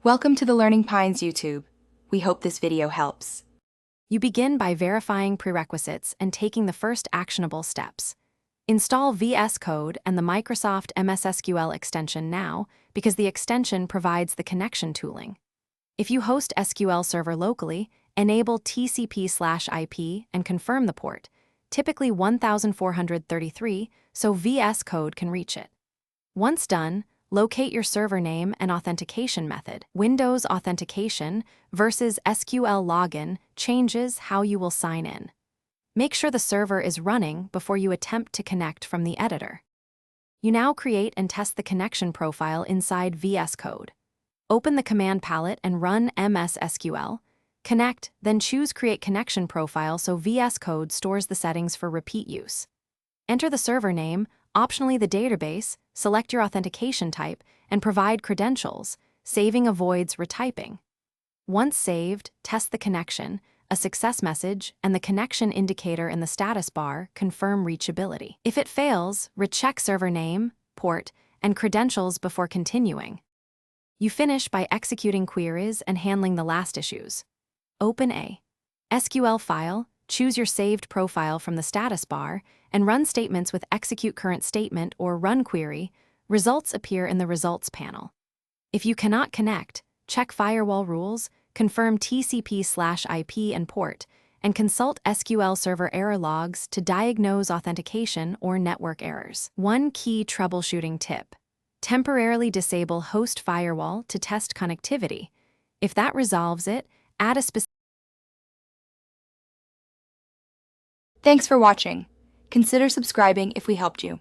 Welcome to the Learning Pines YouTube. We hope this video helps. You begin by verifying prerequisites and taking the first actionable steps. Install Vscode and the Microsoft MS SQL extension now because the extension provides the connection tooling. If you host SQL Server locally, enable TCP/IP and confirm the port, typically 1433, so Vscode can reach it. Once done, locate your server name and authentication method. Windows authentication versus SQL login changes how you will sign in. Make sure the server is running before you attempt to connect from the editor. You now create and test the connection profile inside Vscode. Open the command palette and run MS SQL. Connect, then choose Create Connection Profile so Vscode stores the settings for repeat use. Enter the server name, optionally the database, select your authentication type, and provide credentials. Saving avoids retyping. Once saved, test the connection. A success message and the connection indicator in the status bar confirm reachability. If it fails, recheck server name, port, and credentials before continuing. You finish by executing queries and handling the last issues. Open a SQL file, choose your saved profile from the status bar, and run statements with execute current statement or run query. Results appear in the results panel. If you cannot connect, check firewall rules, confirm TCP/IP and port, and consult SQL Server error logs to diagnose authentication or network errors. One key troubleshooting tip: temporarily disable host firewall to test connectivity. If that resolves it, add a specific. Thanks for watching. Consider subscribing if we helped you.